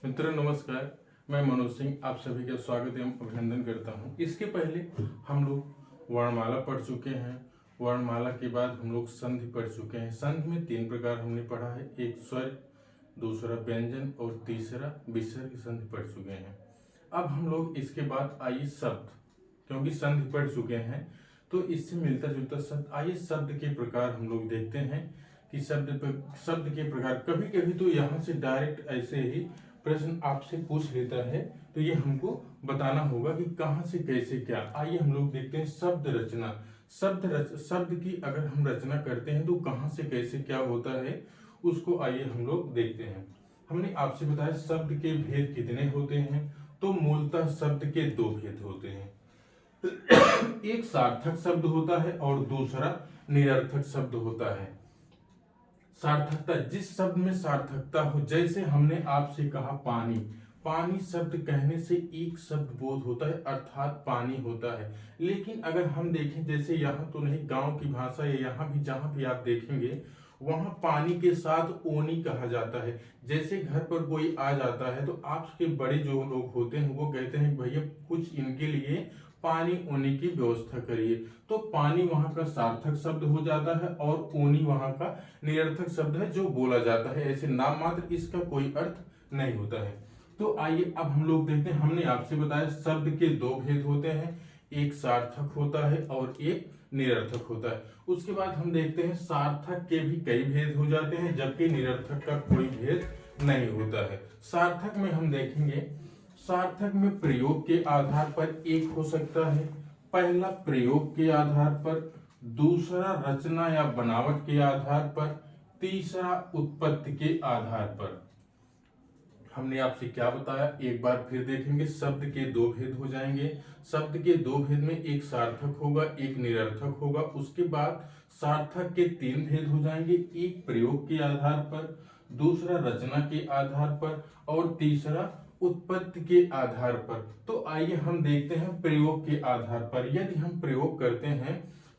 मित्रों नमस्कार। मैं मनोज सिंह आप सभी का स्वागत एवं अभिनंदन करता हूं। इसके पहले हम लोग वर्णमाला पढ़ चुके हैं। वर्णमाला के बाद हम लोग संधि पढ़ चुके हैं। संधि में 3 प्रकार हमने पढ़ा है, एक स्वर, दूसरा व्यंजन और तीसरा विसर्ग संधि पढ़ चुके हैं। अब हम लोग इसके बाद आइए शब्द, क्योंकि संधि पढ़ चुके हैं तो इससे मिलता जुलता शब्द, आइए शब्द के प्रकार हम लोग देखते हैं कि शब्द के प्रकार। कभी कभी तो यहाँ से डायरेक्ट ऐसे ही प्रश्न आपसे पूछ लेता है, तो ये हमको बताना होगा कि कहाँ से कैसे क्या। आइए हम लोग देखते हैं शब्द रचना। शब्द की अगर हम रचना करते हैं तो कहाँ से कैसे क्या होता है, उसको आइए हम लोग देखते हैं। हमने आपसे बताया शब्द के भेद कितने होते हैं, तो मूलतः शब्द के 2 भेद होते हैं। एक सार्थक शब्द होता है और दूसरा निरर्थक शब्द होता है। सार्थकता, जिस शब्द में सार्थकता हो, जैसे हमने आपसे कहा पानी, पानी शब्द कहने से एक शब्द बोध होता है अर्थात पानी होता है। लेकिन अगर हम देखें, जैसे यहाँ तो नहीं, गांव की भाषा है, यहाँ भी जहां भी आप देखेंगे वहां पानी के साथ ओनी कहा जाता है। जैसे घर पर कोई आ जाता है तो आपके बड़े जो लोग होते हैं वो कहते हैं भैया कुछ इनके लिए पानी ओनी की व्यवस्था करिए, तो पानी वहां का सार्थक शब्द हो जाता है और ओनी वहां का निरर्थक शब्द है जो बोला जाता है। ऐसे नाम मात्र, इसका कोई अर्थ नहीं होता है। तो आइए अब हम लोग देखते हैं। हमने आपसे बताया शब्द के 2 भेद होते हैं, एक सार्थक होता है और एक निरर्थक होता है। उसके बाद हम देखते हैं सार्थक के भी कई भेद हो जाते हैं, जबकि निरर्थक का कोई भेद नहीं होता है। सार्थक में हम देखेंगे, सार्थक में प्रयोग के आधार पर एक हो सकता है, पहला प्रयोग के आधार पर, दूसरा रचना या बनावट के आधार पर, तीसरा उत्पत्ति के आधार पर। हमने आपसे क्या बताया, एक बार फिर देखेंगे। शब्द के 2 भेद हो जाएंगे। शब्द के 2 भेद में एक सार्थक होगा, एक निरर्थक होगा। उसके बाद सार्थक के 3 भेद हो जाएंगे, एक प्रयोग के आधार पर, दूसरा रचना के आधार पर और तीसरा उत्पत्ति के आधार पर। तो आइए हम देखते हैं प्रयोग के आधार पर। यदि हम प्रयोग करते हैं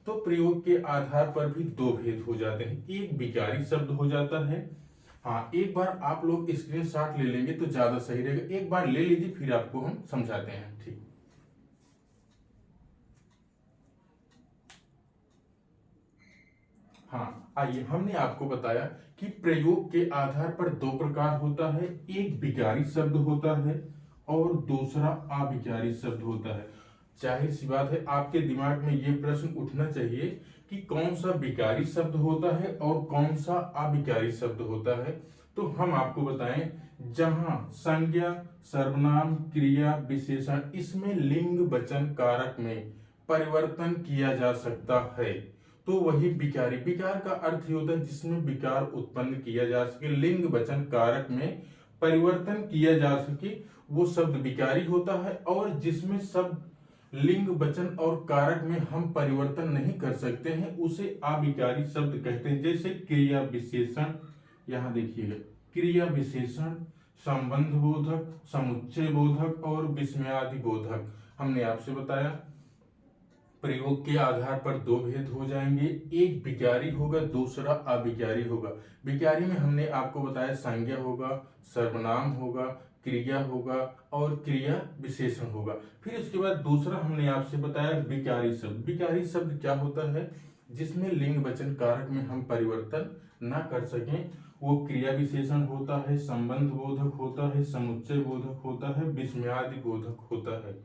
तो प्रयोग के आधार पर भी 2 भेद हो जाते हैं, एक विकारी शब्द हो जाता है। हाँ, एक बार आप लोग स्क्रीनशॉट ले लेंगे तो ज्यादा सही रहेगा। एक बार ले लीजिए फिर आपको हम समझाते हैं। ठीक, हाँ आइए, हमने आपको बताया कि प्रयोग के आधार पर 2 प्रकार होता है, एक विकारी शब्द होता है और दूसरा अविकारी शब्द होता है। जाहिर सी बात है आपके दिमाग में ये प्रश्न उठना चाहिए कि कौन सा विकारी शब्द होता है और कौन सा अविकारी शब्द होता है। तो हम आपको बताएं, जहां संज्ञा, सर्वनाम, क्रिया, विशेषण, इसमें लिंग वचन कारक में परिवर्तन किया जा सकता है तो वही विकारी। विकार का अर्थ होता है जिसमें विकार उत्पन्न किया जा सके, लिंग वचन कारक में परिवर्तन किया जा सके, वो शब्द विकारी होता है। और जिसमें शब्द लिंग वचन और कारक में हम परिवर्तन नहीं कर सकते हैं उसे अविकारी शब्द कहते हैं। जैसे क्रिया विशेषण, यहां देखिएगा, क्रिया विशेषण, संबंध बोधक, समुच्चय बोधक और विस्मयादि बोधक। हमने आपसे बताया प्रयोग के आधार पर 2 भेद हो जाएंगे, एक विकारी होगा, दूसरा अविकारी होगा। विकारी में हमने आपको बताया संज्ञा होगा, सर्वनाम होगा, क्रिया होगा और क्रिया विशेषण होगा। फिर उसके बाद दूसरा हमने आपसे बताया विकारी शब्द। विकारी शब्द क्या होता है, जिसमें लिंग वचन कारक में हम परिवर्तन ना कर सकें, वो क्रिया विशेषण होता है, संबंध बोधक होता है, समुच्चय बोधक होता है, विस्मयादि बोधक होता है।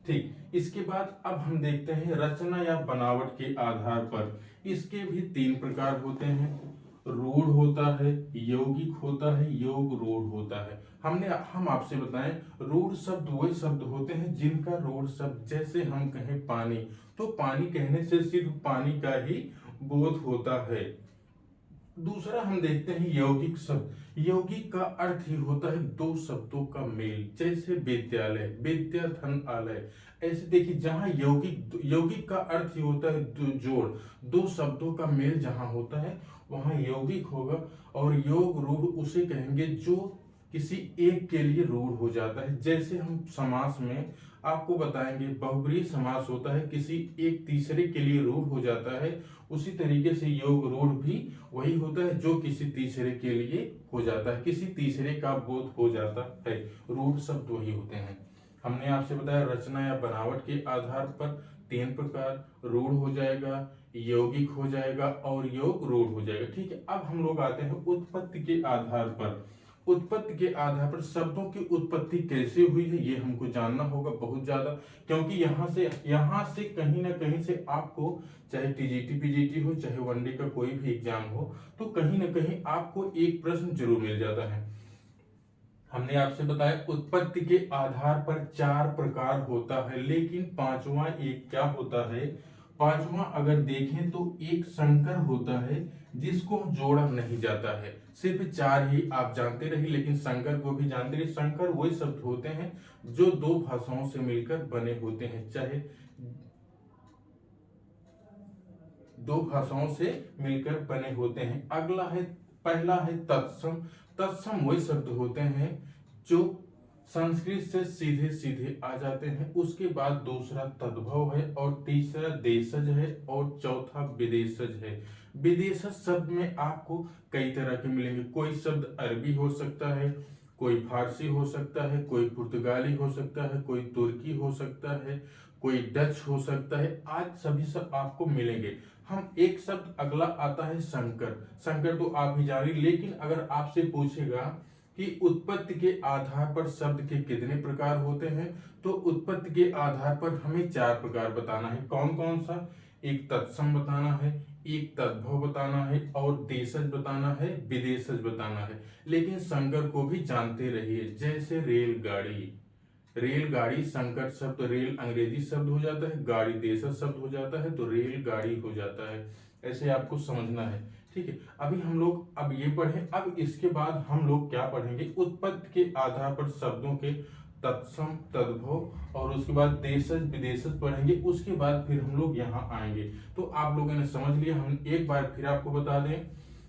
ठीक, इसके बाद अब हम देखते हैं रचना या बनावट के आधार पर। इसके भी 3 प्रकार होते हैं, रूढ़ होता है, यौगिक होता है, योग रूढ़ होता है। हम आपसे बताएं, रूढ़ शब्द वही शब्द होते हैं जिनका रूढ़ शब्द, जैसे हम कहें पानी, तो पानी कहने से सिर्फ पानी का ही बोध होता है। दूसरा हम देखते हैं यौगिक शब्द। यौगिक का अर्थ ही होता है 2 शब्दों का मेल, जैसे विद्यालय, विद्या धन आलय। ऐसे देखिए, जहां यौगिक यौगिक का अर्थ ही होता है जोड़, 2 शब्दों का मेल जहां होता है वहां यौगिक होगा। और योग रूढ़ उसे कहेंगे जो किसी एक के लिए रूढ़ हो जाता है। जैसे हम समास में आपको बताएंगे बहुब्रीहि समास होता है, किसी एक तीसरे के लिए रूढ़ हो जाता है, उसी तरीके से योग रूढ़ भी वही होता है जो किसी तीसरे के लिए हो जाता है, किसी तीसरे का बोध हो जाता है। रूढ़ शब्द वही होते हैं। हमने आपसे बताया रचना या बनावट के आधार पर 3 प्रकार, रूढ़ हो जाएगा, यौगिक हो जाएगा और योग रूढ़ हो जाएगा। ठीक है, अब हम लोग आते हैं उत्पत्ति के आधार पर। उत्पत्ति के आधार पर शब्दों की उत्पत्ति कैसे हुई है ये हमको जानना होगा बहुत ज्यादा, क्योंकि यहाँ से कहीं ना कहीं से आपको चाहे टीजीटी पीजीटी हो चाहे वनडे का कोई भी एग्जाम हो, तो कहीं ना कहीं आपको एक प्रश्न जरूर मिल जाता है। हमने आपसे बताया उत्पत्ति के आधार पर 4 प्रकार होता है, लेकिन पांचवा एक क्या होता है, पांचवा अगर देखें तो एक संकर होता है जिसको जोड़ा नहीं जाता है। सिर्फ 4 ही आप जानते रहिए, लेकिन संकर को भी जानते रहिए। संकर वही शब्द होते हैं जो 2 भाषाओं से मिलकर बने होते हैं, चाहे 2 भाषाओं से मिलकर बने होते हैं। अगला है, पहला है तत्सम। तत्सम वही शब्द होते हैं जो संस्कृत से सीधे सीधे आ जाते हैं। उसके बाद दूसरा तद्भव है और तीसरा देशज है और चौथा विदेशज है। विदेशज शब्द में आपको कई तरह के मिलेंगे। कोई शब्द अरबी हो सकता है, कोई फारसी हो सकता है, कोई पुर्तगाली हो सकता है, कोई तुर्की हो सकता है, कोई डच हो सकता है। आज सभी सब आपको मिलेंगे। हम एक शब्द अगला आता है संकर। संकर तो आप ही जानिए, लेकिन अगर आपसे पूछेगा कि उत्पत्ति के आधार पर शब्द के कितने प्रकार होते हैं, तो उत्पत्ति के आधार पर हमें 4 प्रकार बताना है। कौन कौन सा? एक तत्सम बताना है, एक तद्भव बताना है और देशज बताना है, विदेशज बताना है। लेकिन संकर को भी जानते रहिए, जैसे रेलगाड़ी। रेलगाड़ी संकर शब्द, रेल अंग्रेजी शब्द हो जाता है, गाड़ी देशज शब्द हो जाता है, तो रेलगाड़ी हो जाता है। ऐसे आपको समझना है। ठीक है, अभी हम लोग अब ये पढ़े। अब इसके बाद हम लोग क्या पढ़ेंगे, उत्पत्ति के आधार पर शब्दों के तत्सम तद्भव और उसके बाद देशज विदेशज पढ़ेंगे। उसके बाद फिर हम लोग यहाँ आएंगे। तो आप लोगों ने समझ लिया। हम एक बार फिर आपको बता दें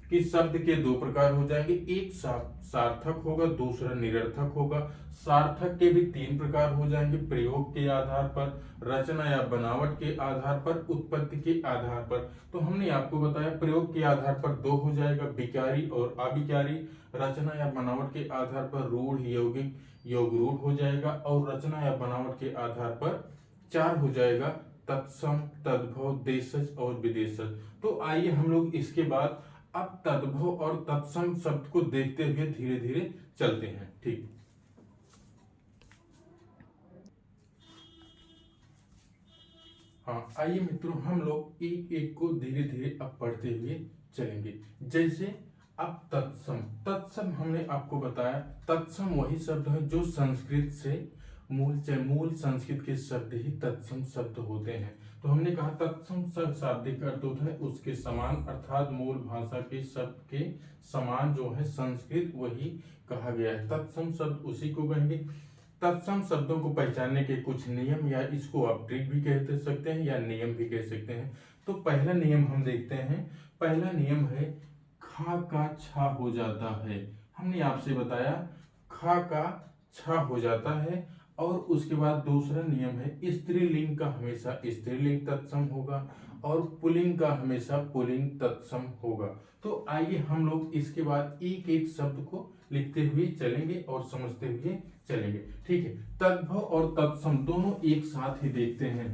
कि शब्द के 2 प्रकार हो जाएंगे, एक सार्थक होगा, दूसरा निरर्थक होगा। सार्थक के भी 3 प्रकार हो जाएंगे, प्रयोग के आधार पर, रचना या बनावट के आधार पर, उत्पत्ति के आधार पर। तो हमने आपको बताया प्रयोग के आधार पर 2 हो जाएगा, विकारी और अविकारी। रचना या बनावट के आधार पर रूढ़ यौगिक योग रूढ़ हो जाएगा और रचना या बनावट के आधार पर 4 हो जाएगा, तत्सम तद्भव देशज और विदेशज। तो आइए हम लोग इसके बाद अब तद्भव और तत्सम शब्द को देखते हुए धीरे धीरे चलते हैं। ठीक, हाँ आइए मित्रों, हम लोग एक एक को धीरे धीरे अब पढ़ते हुए चलेंगे। जैसे अब तत्सम। तत्सम हमने आपको बताया, तत्सम वही शब्द है जो संस्कृत से मूल संस्कृत के शब्द ही तत्सम शब्द होते हैं। तो हमने कहा तत्सम शाब्दिक अर्थ होता है उसके समान, अर्थात मूल भाषा के शब्द के समान जो है संस्कृत वही कहा गया है। तत्सम शब्द उसी को कहेंगे। तत्सम शब्दों को पहचानने के कुछ नियम, या इसको आप ट्रिक भी कह सकते हैं या नियम भी कह सकते हैं। तो पहला नियम हम देखते हैं। पहला नियम है खा का छा हो जाता है। हमने आपसे बताया खा का छा हो जाता है। और उसके बाद दूसरा नियम है स्त्रीलिंग का हमेशा स्त्रीलिंग तत्सम होगा और पुल्लिंग का हमेशा पुल्लिंग तत्सम होगा। तो आइए हम लोग इसके बाद एक एक शब्द को लिखते हुए चलेंगे और समझते हुए चलेंगे। ठीक है, तद्भव और तत्सम दोनों एक साथ ही देखते हैं।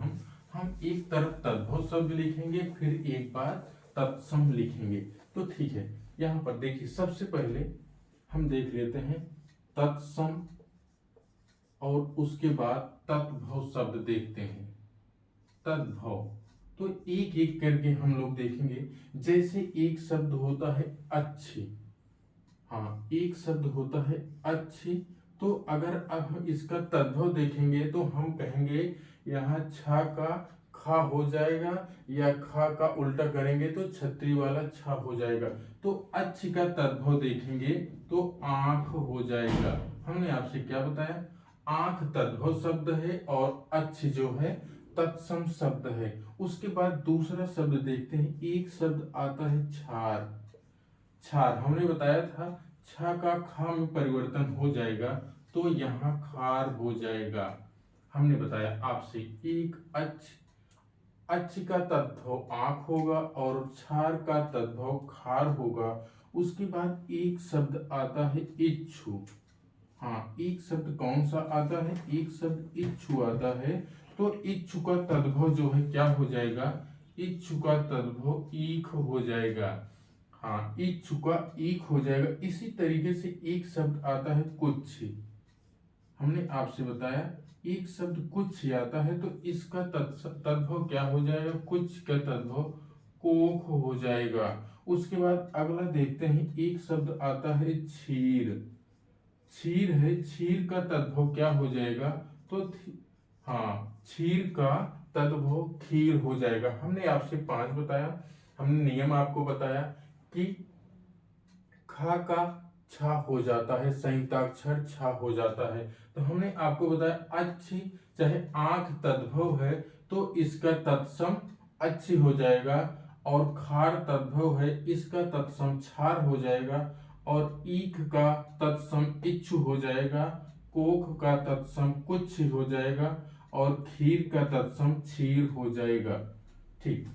हम एक तरफ तद्भव शब्द लिखेंगे, फिर एक बार तत्सम लिखेंगे। तो ठीक है, यहाँ पर देखिए सबसे पहले हम देख लेते हैं तत्सम और उसके बाद तद्भव शब्द देखते हैं। तद्भव तो एक एक करके हम लोग देखेंगे। जैसे एक शब्द होता है अच्छी, हाँ एक शब्द होता है अच्छी। तो अगर अब हम इसका तद्भव देखेंगे तो हम कहेंगे यहाँ छा का खा हो जाएगा, या खा का उल्टा करेंगे तो छतरी वाला छा हो जाएगा। तो अच्छी का तद्भव देखेंगे तो आंख हो जाएगा। हमने आपसे क्या बताया, आंख तद्भव शब्द है और अच्छ जो है तत्सम शब्द है। उसके बाद दूसरा शब्द देखते हैं। एक शब्द आता है छार। छार हमने बताया था छा का खा में परिवर्तन हो जाएगा तो यहाँ खार हो जाएगा। हमने बताया आपसे एक अच्छ का तद्भव आंख होगा और क्षार का तद्भव खार होगा। उसके बाद एक शब्द आता है इच्छु। हाँ, एक शब्द कौन सा आता है? एक शब्द इच्छु आता है। तो इच्छु का तद्भव जो है क्या हो जाएगा? इच्छु का तद्भव ईख हो जाएगा। हाँ, इच्छु का ईख हो जाएगा। इसी तरीके से एक शब्द आता है कुछ। हमने आपसे बताया एक शब्द कुछ आता है तो इसका तद्भव क्या हो जाएगा? कुछ का तद्भव कोख हो जाएगा। उसके बाद अगला देखते हैं, एक शब्द आता है क्षीर। क्षीर है, क्षीर का तद्भव क्या हो जाएगा? तो हाँ, क्षीर का तद्भव खीर हो जाएगा। हमने आपसे 5 बताया। हमने नियम आपको बताया कि खा का छा हो जाता है, संयुक्ताक्षर छा हो जाता है। तो हमने आपको बताया अच्छी चाहे आंख तद्भव है तो इसका तत्सम अच्छी हो जाएगा, और खार तद्भव है इसका तत्सम छार हो जाएगा, और ईख का तत्सम इच्छु हो जाएगा, कोख का तत्सम कुछ हो जाएगा, और खीर का तत्सम क्षीर हो जाएगा। ठीक,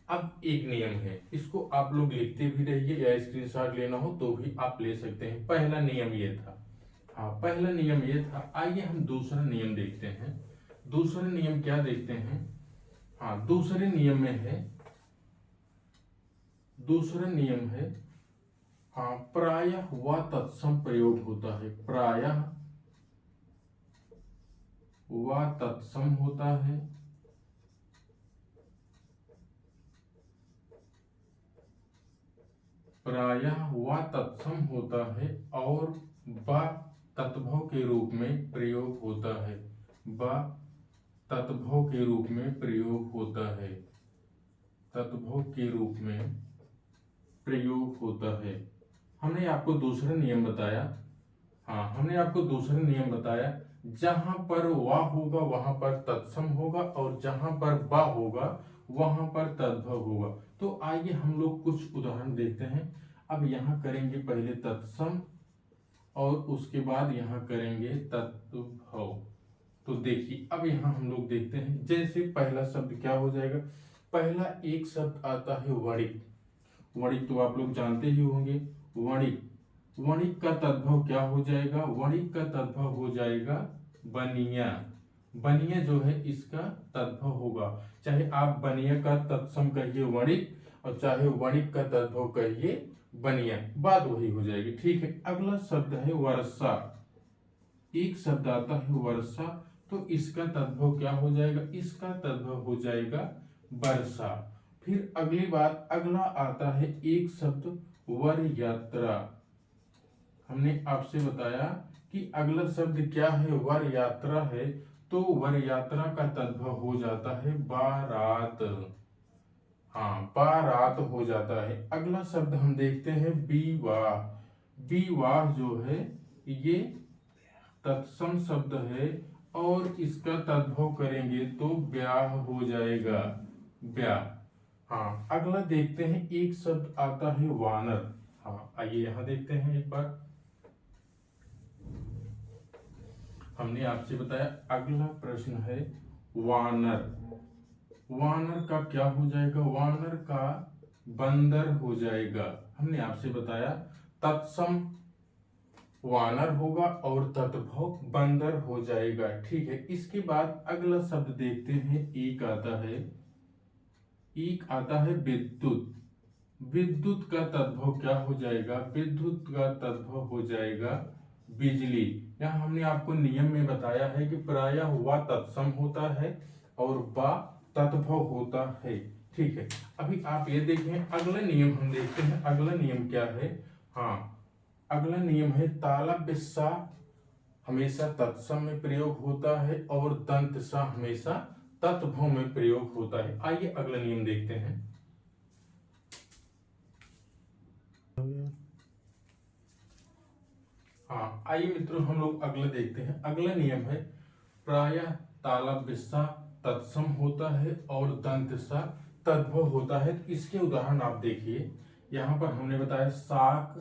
अब एक नियम है, इसको आप लोग लिखते भी रहिए या स्क्रीनशॉट लेना हो तो भी आप ले सकते हैं। पहला नियम ये था। हाँ, पहला नियम ये था। आइए हम दूसरा नियम देखते हैं। दूसरा नियम क्या देखते हैं? हाँ, दूसरे नियम में है, दूसरा नियम है, हाँ, प्रायः व तत्सम प्रयोग होता है। प्रायः व तत्सम होता है। प्रायः व तत्सम होता है और ब तत्भव के रूप में प्रयोग होता है। ब तत्भव के रूप में प्रयोग होता है। तत्भव के रूप में प्रयोग होता है। हमने आपको दूसरा नियम बताया। हाँ, हमने आपको दूसरा नियम बताया, जहां पर वा होगा वहां पर तत्सम होगा, और जहां पर बा होगा वहां पर तद्भव होगा। तो आइए हम लोग कुछ उदाहरण देखते हैं। अब यहाँ करेंगे पहले तत्सम और उसके बाद यहाँ करेंगे तद्भव। तो देखिए, अब यहाँ हम लोग देखते हैं, जैसे पहला शब्द क्या हो जाएगा? पहला एक शब्द आता है वणिक। वणिक तो आप लोग जानते ही होंगे। वणिक, वणिक का तद्भव क्या हो जाएगा? वणिक का तद्भव हो जाएगा बनिया। बनिया जो है इसका तद्भव होगा। चाहे आप बनिया का तत्सम कहिए वणिक, और चाहे वणिक का तद्भव कहिए बनिया, बात वही हो जाएगी। ठीक है, अगला शब्द है वर्षा। एक शब्द आता है वर्षा, तो इसका तद्भव क्या हो जाएगा? इसका तद्भव हो जाएगा वर्षा। फिर अगली बात, अगला आता है एक शब्द वर यात्रा। हमने आपसे बताया कि अगला शब्द क्या है? वर यात्रा है, तो वर यात्रा का तद्भव हो जाता है बारात। हाँ, बारात हो जाता है। अगला शब्द हम देखते हैं विवाह। विवाह जो है ये तत्सम शब्द है, और इसका तद्भव करेंगे तो ब्याह हो जाएगा। ब्याह। हाँ, अगला देखते हैं, एक शब्द आता है वानर। हाँ, आइए यहां देखते हैं एक बार। हमने आपसे बताया अगला प्रश्न है वानर। वानर का क्या हो जाएगा? वानर का बंदर हो जाएगा। हमने आपसे बताया तत्सम वानर होगा और तद्भव बंदर हो जाएगा। ठीक है, इसके बाद अगला शब्द देखते हैं, एक आता है, एक आता है विद्युत। विद्युत का तद्भव क्या हो जाएगा? विद्युत का तद्भव हो जाएगा बिजली। यहाँ हमने आपको नियम में बताया है कि प्रायः व तत्सम होता है और बा तद्भव होता है। ठीक है, अभी आप ये देखें, अगला नियम हम देखते हैं। अगला नियम क्या है? हाँ, अगला नियम है तालव्य सा हमेशा तत्सम में प्रयोग होता है और दंत सा हमेशा तत्भव में प्रयोग होता है। आइए अगला नियम देखते हैं। हाँ, आइए मित्रों हम लोग अगला देखते हैं। अगला नियम है प्रायः तालव्य सा तत्सम होता है और दंत सा तद्भव होता है। इसके उदाहरण आप देखिए, यहाँ पर हमने बताया शाक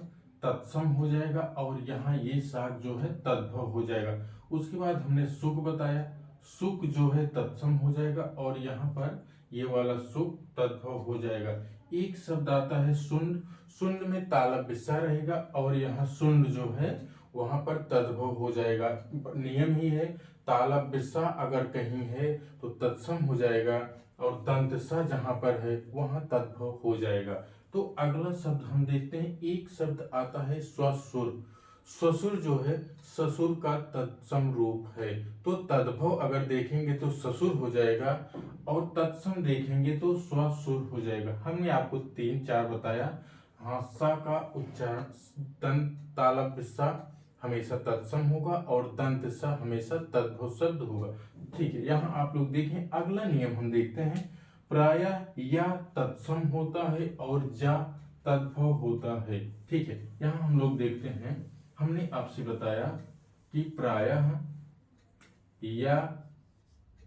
तत्सम हो जाएगा और यहाँ ये साग जो है तद्भव हो जाएगा। उसके बाद हमने सुख बताया, सुख जो है तत्सम हो जाएगा और यहाँ पर ये वाला सुख तद्भव हो जाएगा। एक शब्द आता है सुंड, सुंड में तालब बिस्सा रहेगा और यहाँ सुंड जो है वहां पर तद्भव हो जाएगा। नियम ही है, तालब बिस्सा अगर कहीं है तो तत्सम हो जाएगा और दंत सा जहां पर है वहां तद्भव हो जाएगा। तो अगला शब्द हम देखते हैं, एक शब्द आता है स्वसुर। ससुर जो है ससुर का तत्सम रूप है, तो तद्भव अगर देखेंगे तो ससुर हो जाएगा और तत्सम देखेंगे तो स्वसुर हो जाएगा। हमने आपको 3-4 बताया। हाँ, सा का उच्चारण दंत तालब सा हमेशा तत्सम होगा और दंत सा हमेशा तद्भव शब्द होगा। ठीक है, यहाँ आप लोग देखें, अगला नियम हम देखते हैं, प्रायः या तत्सम होता है और जा तद्भव होता है। ठीक है, यहाँ हम लोग देखते हैं, हमने आपसे बताया कि प्रायः या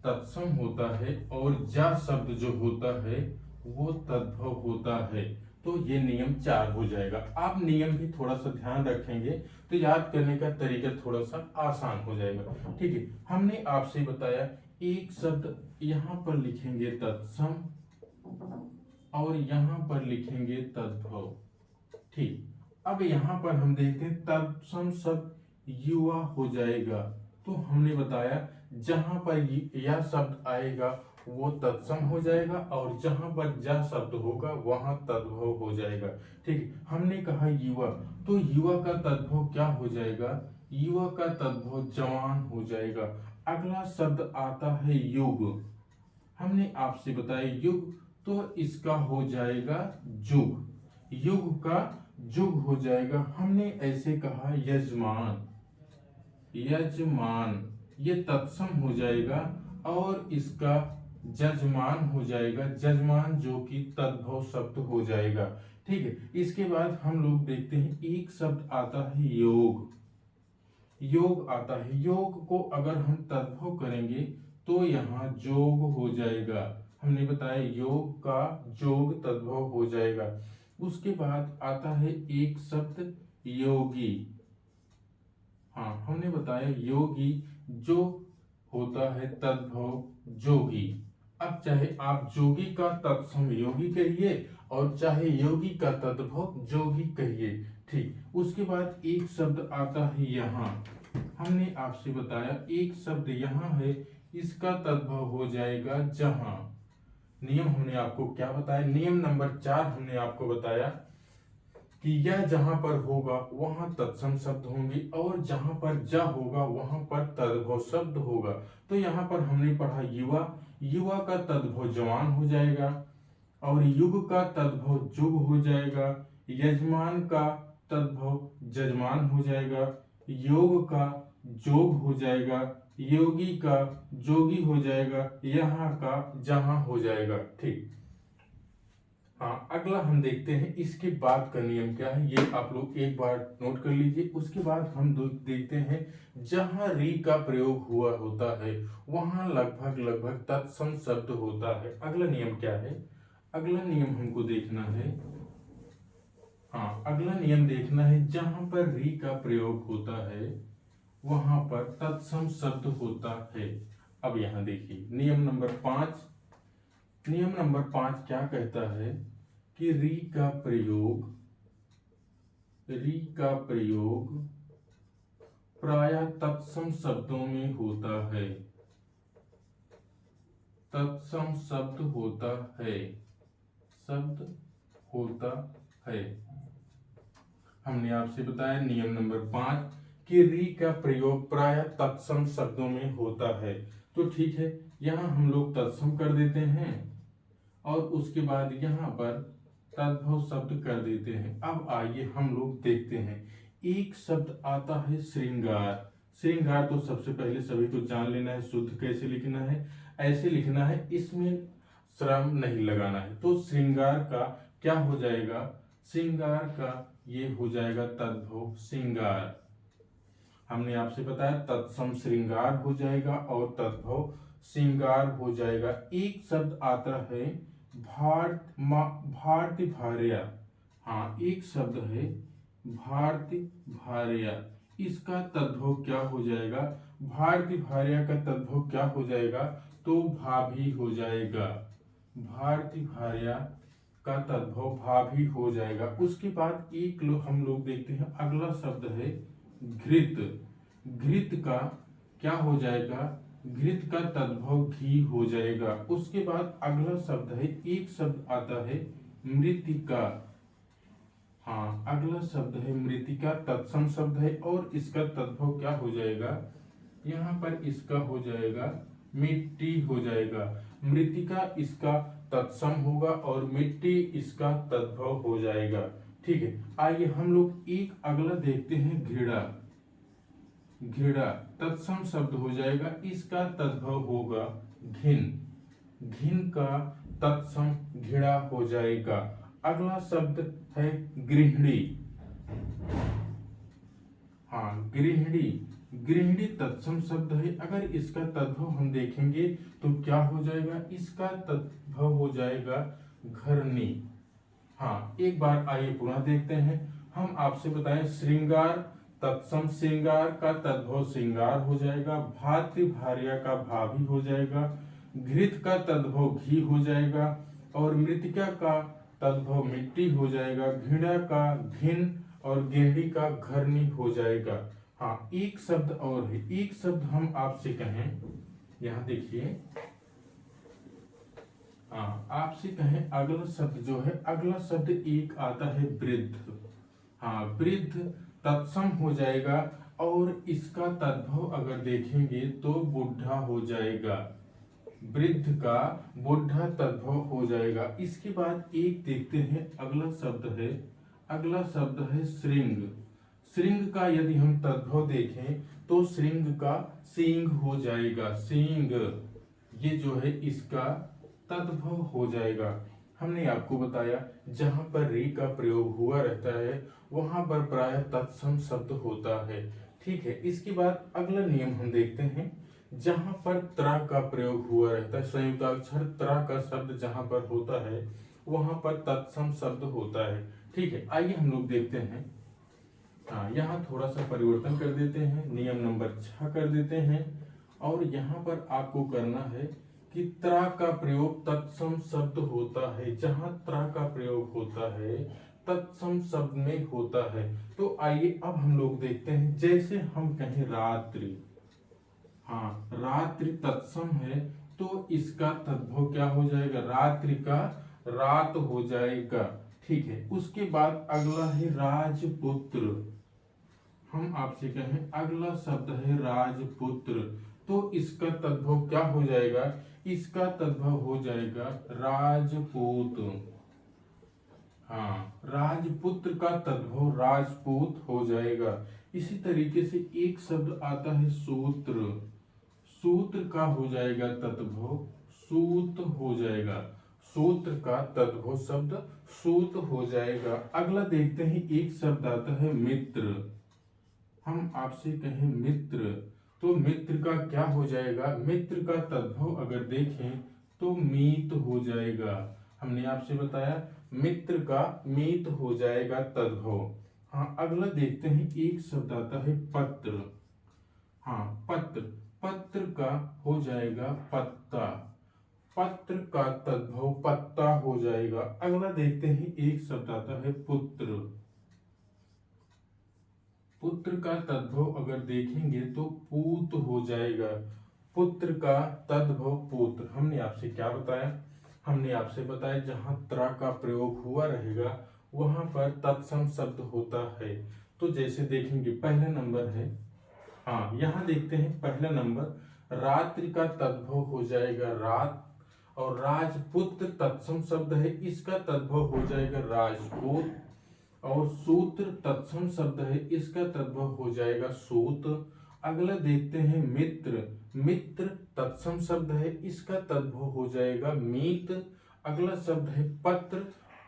तत्सम होता है और जा शब्द जो होता है वो तद्भव होता है। तो ये नियम 4 हो जाएगा। आप नियम भी थोड़ा सा ध्यान रखेंगे तो याद करने का तरीका थोड़ा सा आसान हो जाएगा। ठीक है, हमने आपसे बताया एक शब्द यहाँ पर लिखेंगे तत्सम और यहाँ पर लिखेंगे तद्भव। ठीक, अब यहाँ पर हम देखते हैं तत्सम शब्द युवा हो जाएगा। तो हमने बताया जहां पर यह शब्द आएगा वो तत्सम हो जाएगा और जहां पर जा शब्द होगा वहां तद्भव हो जाएगा। ठीक है, हमने कहा युवा, तो युवा का तद्भव क्या हो जाएगा, युवा का तद्भव जवान हो जाएगा। अगला शब्द आता है युग, हमने आपसे बताया युग, तो इसका हो जाएगा जुग, युग का जुग हो जाएगा। हमने ऐसे कहा यजमान, यजमान ये तत्सम हो जाएगा और इसका जजमान हो जाएगा, जजमान जो कि तद्भव शब्द हो जाएगा। ठीक है, इसके बाद हम लोग देखते हैं एक शब्द आता है योग, योग आता है। योग को अगर हम तद्भव करेंगे तो यहाँ जोग हो जाएगा। हमने बताया योग का जोग तद्भव हो जाएगा। उसके बाद आता है एक शब्द योगी। हाँ, हमने बताया योगी जो होता है तद्भव जोगी। अब चाहे आप जोगी का तत्सम योगी कहिए और चाहे योगी का तद्भव जोगी कहिए। ठीक, उसके बाद एक शब्द आता है यहाँ, हमने आपसे बताया एक शब्द यहाँ है, इसका तद्भव हो जाएगा जहां। नियम हमने आपको क्या बताया, नियम नंबर 4 हमने आपको बताया कि यह जहां पर होगा वहां तत्सम शब्द होंगे और जहां पर जा होगा वहां पर तद्भव शब्द होगा। तो यहाँ पर हमने पढ़ा युवा, युवा का तद्भव जवान हो जाएगा और युग का तद्भव जुग हो जाएगा, यजमान का तद्भव जजमान हो जाएगा, योग का जोग हो जाएगा, योगी का जोगी हो जाएगा, यहाँ का जहां हो जाएगा। ठीक, हाँ, अगला हम देखते हैं इसके बाद का नियम क्या है, ये आप लोग एक बार नोट कर लीजिए। उसके बाद हम देखते हैं जहां री का प्रयोग हुआ होता है वहां लगभग लगभग तत्सम शब्द होता है। अगला नियम क्या है, अगला नियम हमको देखना है, हाँ, अगला नियम देखना है जहां पर री का प्रयोग होता है वहां पर तत्सम शब्द होता है। अब यहां देखिए नियम नंबर 5, नियम नंबर 5 क्या कहता है कि री का प्रयोग प्रायः तत्सम शब्दों में होता है, तत्सम शब्द होता है, शब्द होता है। हमने आपसे बताया नियम नंबर 5 कि री का प्रयोग प्रायः तत्सम शब्दों में होता है। तो ठीक है, यहाँ हम लोग तत्सम कर देते हैं और उसके बाद यहाँ पर तद्भव शब्द कर देते हैं। अब आइए हम लोग देखते हैं, एक शब्द आता है श्रृंगार। श्रृंगार तो सबसे पहले सभी को जान लेना है, शुद्ध कैसे लिखना है, ऐसे लिखना है, इसमें श्रम नहीं लगाना है। तो श्रृंगार का क्या हो जाएगा, श्रृंगार का ये हो जाएगा तद्भव श्रृंगार। हमने आपसे बताया तत्सम श्रृंगार हो जाएगा और तद्भव श्रृंगार हो जाएगा। एक शब्द आता है भारती भार्या, हाँ, एक शब्द है भारती भार्या, इसका तद्भव क्या हो जाएगा? भारती भार्या का तद्भव क्या हो जाएगा? तो भाभी हो जाएगा। भारती भार्या का तद्भव भाभी हो जाएगा। उसके बाद हम लोग देखते हैं अगला शब्द है घृत। घृत का क्या हो जाएगा? घृत का तद्भव घी हो जाएगा। उसके बाद अगला शब्द है, एक शब्द आता है मृतिका। हाँ, अगला शब्द है मृतिका, तत्सम शब्द है और इसका तद्भव क्या हो जाएगा? यहाँ पर इसका हो जाएगा मिट्टी हो जाएगा। मृतिका इसका तत्सम होगा और मिट्टी इसका तद्भव हो जाएगा। ठीक है, आइए हम लोग एक अगला देखते हैं घृणा। घृणा तत्सम शब्द हो जाएगा, इसका तद्भव होगा घिन। घिन का तत्सम घृणा हो जाएगा। अगला शब्द है गृहिणी। हाँ, गृहिणी। गृहिणी तत्सम शब्द है, अगर इसका तद्भव हम देखेंगे तो क्या हो जाएगा? इसका तद्भव हो जाएगा घरनी। हाँ, एक बार आइए पुनः देखते हैं। हम आपसे बताएं श्रृंगार तत्सम श्रृंगार का तद्भव श्रृंगार हो जाएगा। भातृ भार्या का भाभी हो जाएगा। घृत का तद्भव घी हो जाएगा और मृतिका का तद्भव मिट्टी हो जाएगा। घृणा का घिन और गेंडी का घरनी हो जाएगा। हाँ, एक शब्द और है, एक शब्द हम आपसे कहें, यहाँ देखिए। हाँ, आपसे कहें अगला शब्द जो है, अगला शब्द एक आता है वृद्ध। हाँ, वृद्ध तत्सम हो जाएगा और इसका तद्भव अगर देखेंगे तो बुढ़ा हो जाएगा। वृद्ध का बुढ़ा तद्भव हो जाएगा। इसके बाद एक देखते हैं अगला शब्द है, अगला शब्द है श्रृंग। श्रृंग का यदि हम तद्भव देखें तो श्रृंग का सींग हो जाएगा। सींग, ये जो है इसका तद्भव हो जाएगा। हमने आपको बताया जहां पर रे का प्रयोग हुआ रहता है वहां पर प्रायः तत्सम शब्द होता है। ठीक है, इसके बाद अगला नियम हम देखते हैं, जहां पर त्रा का प्रयोग हुआ रहता है, संयुक्ताक्षर त्रा का शब्द जहां पर होता है वहां पर तत्सम शब्द होता है। ठीक है, आइए हम लोग देखते हैं। हाँ, यहाँ थोड़ा सा परिवर्तन कर देते हैं, नियम नंबर 6 कर देते हैं और यहाँ पर आपको करना है कि त्रा का प्रयोग तत्सम शब्द होता है। जहां त्रा का प्रयोग होता है तत्सम शब्द में होता है। तो आइए अब हम लोग देखते हैं, जैसे हम कहें रात्रि। हाँ, रात्रि तत्सम है तो इसका तद्भव क्या हो जाएगा? रात्रि का रात हो जाएगा। ठीक है, उसके बाद अगला है राजपुत्र। हम आपसे कहें अगला शब्द है राजपुत्र, तो इसका तद्भव क्या हो जाएगा? इसका तद्भव हो जाएगा राजपूत। हाँ, राजपुत्र का तद्भव राजपूत हो जाएगा। इसी तरीके से एक शब्द आता है सूत्र। सूत्र का हो जाएगा तद्भव सूत हो जाएगा। सूत्र का तद्भव शब्द सूत हो जाएगा। अगला देखते हैं, एक शब्द आता है मित्र। हम आपसे कहें मित्र तो मित्र का क्या हो जाएगा? मित्र का तद्भव अगर देखें तो मीत हो जाएगा। हमने आपसे बताया मित्र का मीत हो जाएगा तद्भव। हाँ, अगला देखते हैं, एक शब्द आता है पत्र। हाँ, पत्र। पत्र का हो जाएगा पत्ता। पत्र का तद्भव पत्ता हो जाएगा। अगला देखते हैं, एक शब्द आता है पुत्र। पुत्र का तद्भव अगर देखेंगे तो पूत हो जाएगा। पुत्र का तद्भव पुत्र। हमने आपसे क्या बताया? हमने आपसे बताया जहां त्रा का प्रयोग हुआ रहेगा वहां पर तत्सम शब्द होता है। तो जैसे देखेंगे पहला नंबर है, हाँ यहाँ देखते हैं पहला नंबर, रात्रि का तद्भव हो जाएगा रात और राजपुत्र तत्सम शब्द है, इसका तद्भव हो जाएगा राजपूत। और सूत्र तत्सम शब्द है, इसका तद्भव हो जाएगा सूत। अगला देखते हैं मित्र। मित्र तत्सम शब्द है, इसका तद्भव हो जाएगा मीत। अगला शब्द है पत्र।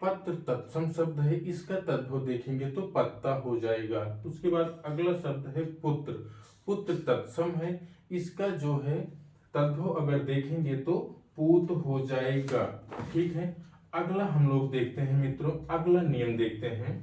पत्र तत्सम शब्द है, इसका तद्भव देखेंगे तो पत्ता हो जाएगा। उसके बाद अगला शब्द है पुत्र। पुत्र तत्सम है, इसका जो है तद्भव अगर देखेंगे तो पूत हो जाएगा। ठीक है, अगला हम लोग देखते हैं मित्रों, अगला नियम देखते हैं।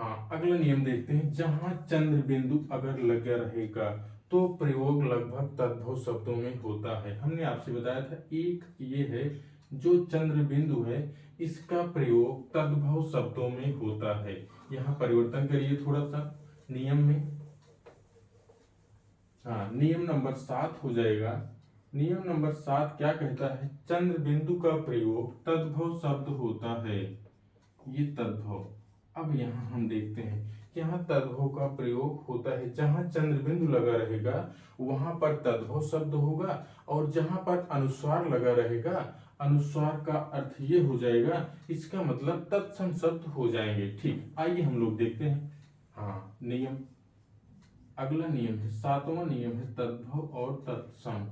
हाँ, अगला नियम देखते हैं। जहां चंद्र बिंदु अगर लगा रहेगा तो प्रयोग लगभग तद्भव शब्दों में होता है। हमने आपसे बताया था एक ये है जो चंद्र बिंदु है, इसका प्रयोग तद्भव शब्दों में होता है। यहाँ परिवर्तन करिए थोड़ा सा नियम में। हाँ, नियम नंबर 7 हो जाएगा। नियम नंबर 7 क्या कहता है? चंद्र बिंदु का प्रयोग तद्भव शब्द होता है। ये तद्भव। अब यहाँ हम देखते हैं, यहाँ तद्भव का प्रयोग होता है। जहां चंद्र बिंदु लगा रहेगा वहां पर तद्भव शब्द होगा, और जहां पर अनुस्वार लगा रहेगा, अनुस्वार का अर्थ ये हो जाएगा, इसका मतलब तत्सम शब्द हो जाएंगे। ठीक, आइए हम लोग देखते हैं। हाँ, नियम, अगला नियम है 7वां नियम है तद्भव और तत्सम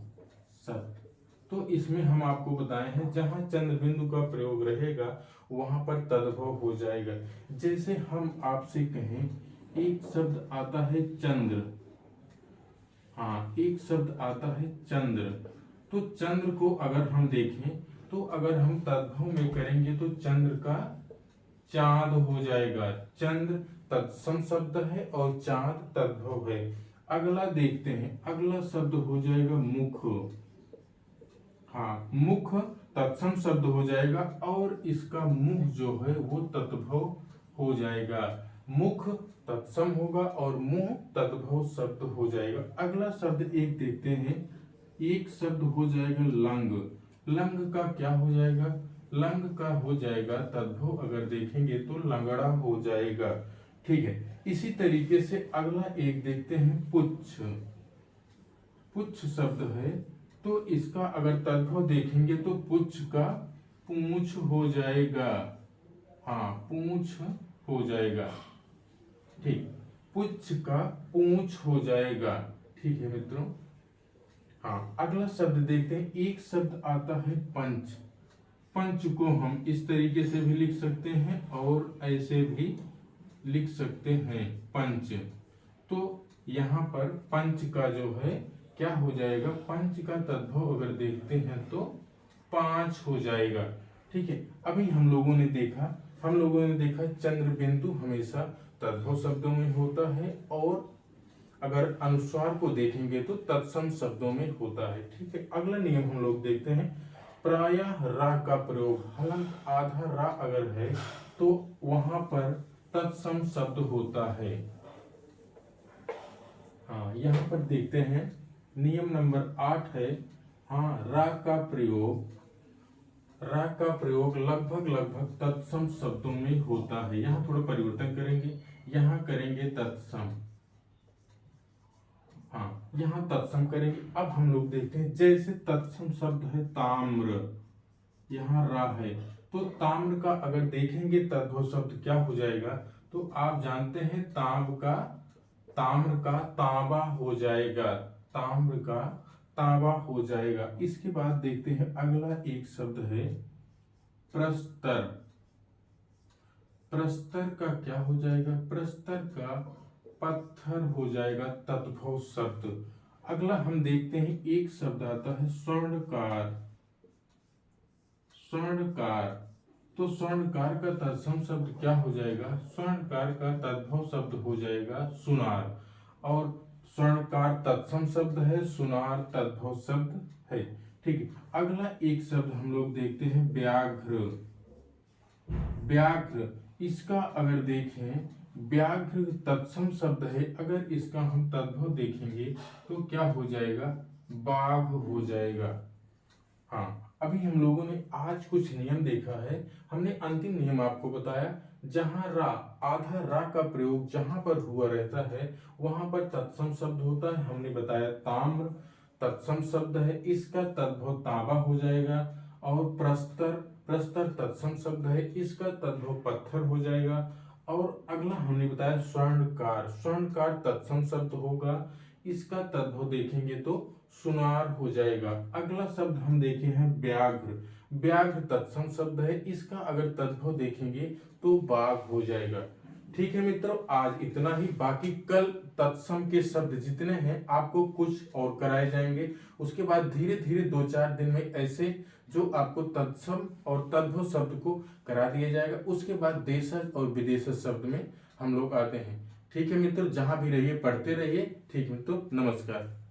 शब्द। तो इसमें हम आपको बताए हैं जहां चंद्र बिंदु का प्रयोग रहेगा वहां पर तद्भव हो जाएगा। जैसे हम आपसे कहें एक शब्द आता है चंद्र। हाँ, एक शब्द आता है चंद्र। तो चंद्र को अगर हम देखें तो अगर हम तद्भव में करेंगे तो चंद्र का चांद हो जाएगा। चंद्र तत्सम शब्द है और चांद तद्भव है। अगला देखते हैं, अगला शब्द हो जाएगा मुख। हाँ, मुख तत्सम शब्द हो जाएगा और इसका मुख जो है वो तद्भव हो जाएगा। मुख तत्सम होगा और मुंह तद्भव शब्द हो जाएगा। अगला शब्द एक देखते हैं, एक शब्द हो जाएगा लंग। लंग का क्या हो जाएगा? लंग का हो जाएगा तद्भव। अगर देखेंगे तो लंगड़ा हो जाएगा। ठीक है, इसी तरीके से अगला एक देखते हैं पुच्छ। पुच्छ शब्द है तो इसका अगर तद्भव देखेंगे तो पुच्छ का पूंछ हो जाएगा। हाँ, पूंछ हो जाएगा। ठीक, पुच्छ का पूंछ हो जाएगा। ठीक है मित्रों। हाँ, अगला शब्द देखते हैं। एक शब्द आता है पंच। पंच को हम इस तरीके से भी लिख सकते हैं और ऐसे भी लिख सकते हैं, पंच। तो यहाँ पर पंच का जो है क्या हो जाएगा? पंच का तद्भव अगर देखते हैं तो पांच हो जाएगा। ठीक है, अभी हम लोगों ने देखा चंद्र बिंदु हमेशा तद्भव शब्दों में होता है और अगर अनुस्वार को देखेंगे तो तत्सम शब्दों में होता है। ठीक है, अगला नियम हम लोग देखते हैं। प्रायः रा का प्रयोग, हलंत आधा रा अगर है तो वहां पर तत्सम शब्द होता है। हाँ, यहाँ पर देखते हैं नियम नंबर 8 है। हाँ, रा का प्रयोग लगभग तत्सम शब्दों में होता है। यहाँ थोड़ा परिवर्तन करेंगे, यहाँ करेंगे तत्सम। हाँ, यहाँ तत्सम करेंगे। अब हम लोग देखते हैं, जैसे तत्सम शब्द है ताम्र, यहाँ रा है तो ताम्र का अगर देखेंगे तद्भव शब्द क्या हो जाएगा? तो आप जानते हैं ताम्र का तांबा हो जाएगा। ताम्र का तांबा हो जाएगा। इसके बाद देखते हैं अगला एक शब्द है प्रस्तर। प्रस्तर का क्या हो जाएगा? प्रस्तर का पत्थर हो जाएगा तद्भव शब्द। अगला हम देखते हैं एक शब्द आता है स्वर्णकार। स्वर्णकार, तो स्वर्णकार का तत्सम शब्द क्या हो जाएगा? स्वर्णकार का तद्भव शब्द हो जाएगा सुनार। और स्वर्णकार तत्सम शब्द है, सुनार तद्भव शब्द है। ठीक है, अगला एक शब्द हम लोग देखते हैं व्याघ्र। व्याघ्र, इसका अगर देखें, व्याघ्र तत्सम शब्द है। अगर इसका हम तद्भव देखेंगे तो क्या हो जाएगा? बाघ हो जाएगा। हाँ, अभी हम लोगों ने आज कुछ नियम देखा है। हमने अंतिम नियम आपको बताया, जहां रा, आधा रा का प्रयोग जहां पर हुआ रहता है वहां पर तत्सम शब्द होता है। हमने बताया ताम्र तत्सम शब्द है, इसका तद्भव तांबा हो जाएगा। और प्रस्तर तत्सम शब्द है, इसका तद्भव पत्थर हो जाएगा। और अगला हमने बताया स्वर्णकार तत्सम शब्द होगा, इसका तद्भव देखेंगे तो सुनार हो जाएगा। अगला शब्द हम देखे हैं व्याघ्र तत्सम शब्द है, इसका अगर तद्भव देखेंगे तो बाघ हो जाएगा। ठीक है मित्रों, आज इतना ही। बाकी कल तत्सम के शब्द जितने हैं आपको कुछ और कराए जाएंगे। उसके बाद धीरे धीरे 2-4 दिन में ऐसे जो आपको तत्सम और तद्भव शब्द को करा दिया जाएगा। उसके बाद देशज और विदेशज शब्द में हम लोग आते हैं। ठीक है मित्रों, जहाँ भी रहिए पढ़ते रहिए। ठीक मित्रों, नमस्कार।